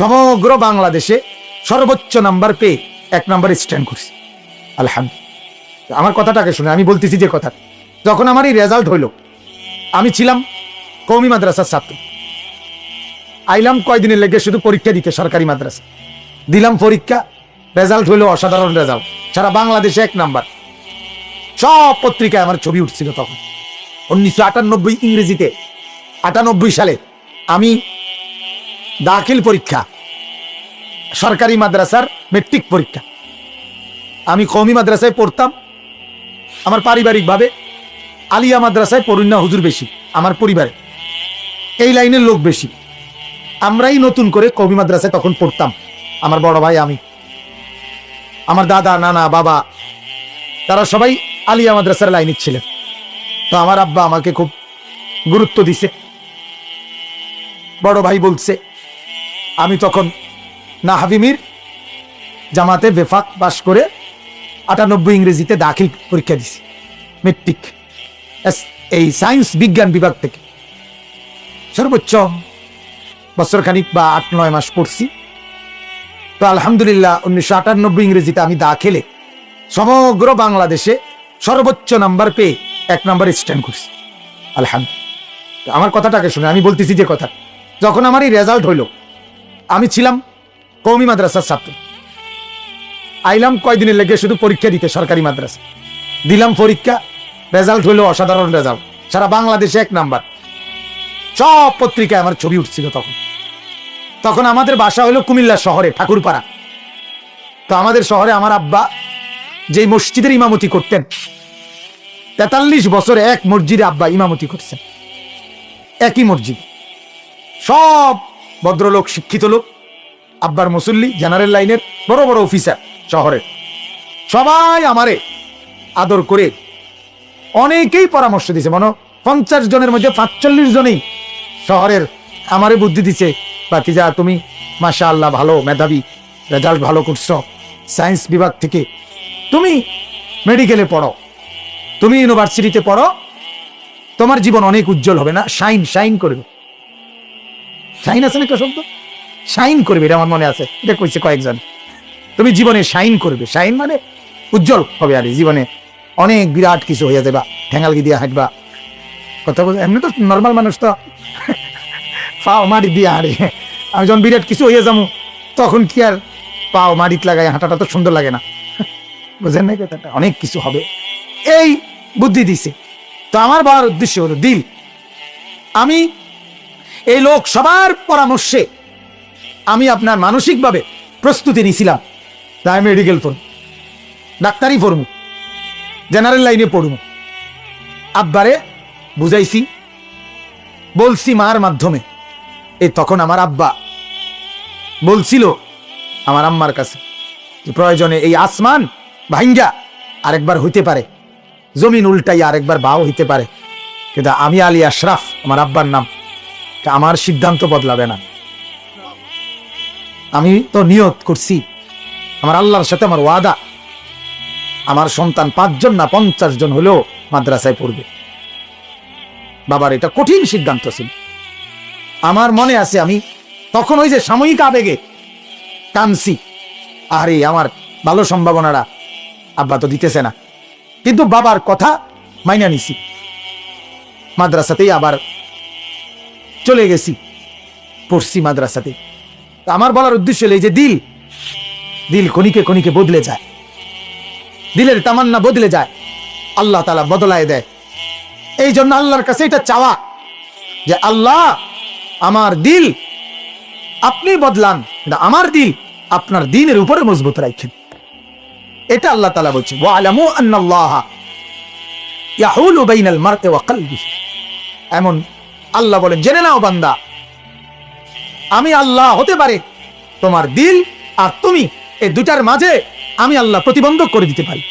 সমগ্র বাংলাদেশে সর্বোচ্চ নাম্বার পেয়ে 1 নম্বরে স্ট্যান্ড করছি আলহামদুলিল্লাহ। আমার কথাটাকে শুনে আমি বলতেছি যে কথা, যখন আমার এই রেজাল্ট হইল, আমি ছিলাম কওমি মাদ্রাসার ছাত্র। আইলাম কয়দিনের লেগে শুধু পরীক্ষা দিতে সরকারি মাদ্রাসা, দিলাম পরীক্ষা, রেজাল্ট হইলো অসাধারণ রেজাল্ট, সারা বাংলাদেশে 1 নাম্বার। সব পত্রিকায় আমার ছবি উঠছিল তখন। 1998 ইংরেজিতে 98 সালে আমি দাখিল পরীক্ষা, সরকারি মাদ্রাসার মেট্রিক পরীক্ষা। আমি কওমি মাদ্রাসায় পড়তাম। আমার পারিবারিকভাবে আলিয়া মাদ্রাসায় পড়ুন না হুজুর বেশি, আমার পরিবারে এই লাইনের লোক বেশি। আমরাই নতুন করে কওমি মাদ্রাসায় তখন পড়তাম, আমার বড় ভাই, আমি, আমার দাদা, নানা, বাবা, তারা সবাই আলিয়া মাদ্রাসার লাইনের ছিলেন। তো আমার আব্বা আমাকে খুব গুরুত্ব দিছে। বড় ভাই বলছে, আমি তখন নাহাবিমির জামাতে বেফাক পাস করে 98 ইংরেজিতে দাখিল পরীক্ষা দিছি, মেট্রিক, এই সায়েন্স বিজ্ঞান বিভাগ থেকে। সর্বোচ্চ বছরখানিক বা 8-9 মাস পড়ছি। তো আলহামদুলিল্লাহ 1998 ইংরেজিতে আমি দাখিলে সমগ্র বাংলাদেশে সর্বোচ্চ নাম্বার পেয়ে 1 নম্বরে স্ট্যান্ড করছি আলহামদুলিল্লাহ। আমার কথাটাকে শুনে আমি বলতেছি যে কথা, যখন আমার এই রেজাল্ট হইল, আমি ছিলাম কওমি মাদ্রাসার ছাত্র। আইলাম কয়দিনের লেগে শুধু পরীক্ষা দিতে সরকারি মাদ্রাসা, দিলাম পরীক্ষা, রেজাল্ট হইলো অসাধারণ রেজাল্ট, সারা বাংলাদেশে 1 নাম্বার। সব পত্রিকায় আমার ছবি উঠছিল তখন আমাদের বাসা হলো কুমিল্লা শহরে, ঠাকুরপাড়া। তো আমাদের শহরে আমার আব্বা যেই মসজিদের ইমামতি করতেন, 43 বছরে এক মসজিদে আব্বা ইমামতি করছেন, একই মসজিদ। সব ভদ্রলোক, শিক্ষিত লোক, আব্বার মুসল্লি, জেনারেল লাইনের বড় বড় অফিসার শহরের, সবাই আমারে আদর করে অনেকেই পরামর্শ দিছে। মনে 50 জনের মধ্যে 45 জনেই শহরের আমারে বুদ্ধি দিছে, বাতিজা তুমি মাশাআল্লাহ ভালো মেধাবী, রেজাল্ট ভালো করছো, সায়েন্স বিভাগ থেকে তুমি মেডিকেলে পড়ো, তুমি ইউনিভার্সিটিতে পড়ো, তোমার জীবন অনেক উজ্জ্বল হবে, না শাইন করবে। শাইন আছে না একটা শব্দ, শাইন করবে, এটা আমার মনে আছে, এটা কইছে কয়েকজন। তুমি জীবনে শাইন করবে, শাইন মানে উজ্জ্বল হবে, আর জীবনে অনেক বিরাট কিছু হয়ে যাবে, ঠেঙ্গালগি দিয়ে হাঁটবা, কথা বলছে। এমনি তো নর্মাল মানুষ তো পাও মাটি দিয়ে হাঁটে, আমি যখন বিরাট কিছু হয়ে যাবো তখন কি আর পাও মাটিত লাগাই হাঁটাটা তো সুন্দর লাগে না, বুঝেন না কথাটা, অনেক কিছু হবে, এই বুদ্ধি দিছে। তো আমার বলার উদ্দেশ্য হলো দিল, আমি এই লোক সবার পরামর্শে আমি আপনার মানসিকভাবে প্রস্তুতি নিছিলাম, তাই মেডিকেল পড়ব, ডাক্তারি পড়ব, জেনারেল লাইনে পড়ব। আব্বারে বুঝাইছি, বলছি মার মাধ্যমে। এই তখন আমার আব্বা বলছিল আমার আম্মার কাছে যে প্রয়োজনে এই আসমান ভাঙ্গা আরেকবার হইতে পারে, জমিন উল্টাই আরেকবার বাও হইতে পারে, কিন্তু আমি আলী আশরাফ, আমার আব্বার নাম, আমার সিদ্ধান্ত বদলাবে না। আমি তো নিয়ত করছি, আমার আল্লাহর সাথে আমার ওয়াদা, আমার সন্তান 5 জন না 50 জন হলেও মাদ্রাসায় পড়বে। বাবার এটা কঠিন সিদ্ধান্ত ছিল। আমার মনে আছে আমি তখন ওই যে সাময়িক আবেগে কানছি, আরে আমার ভালো সম্ভাবনাটা আব্বা তো দিতেছে না, কিন্তু বাবার কথা মাইনা নিছি, মাদ্রাসাতেই আবার চলে গেছি, পড়ছি মাদ্রাসাতে। আমার বলার উদ্দেশ্য হলো এই যে দিল ক্ষণিকে ক্ষণিকে বদলে যায়, দিলের তামান্না বদলে যায়, আল্লাহ তাআলা বদলায় দেয়। এই জন্য আল্লাহর কাছে এটা চাওয়া যে আল্লাহ আমার দিল আপনি বদলান, আমার দিল আপনার দ্বীনের উপরে মজবুত রাখেন। এটা আল্লাহ তাআলা বলছেন, ওয়ালামু আন্নাল্লাহা ইয়াহুলু বাইনাল মারই ওয়া কলবিহি। এমন আল্লাহ বলেন, জেনে নাও বান্দা, আমি আল্লাহ হতে পারে তোমার দিল আর তুমি, এই দুটার মাঝে আমি আল্লাহ প্রতিবন্ধক করে দিতে পারি।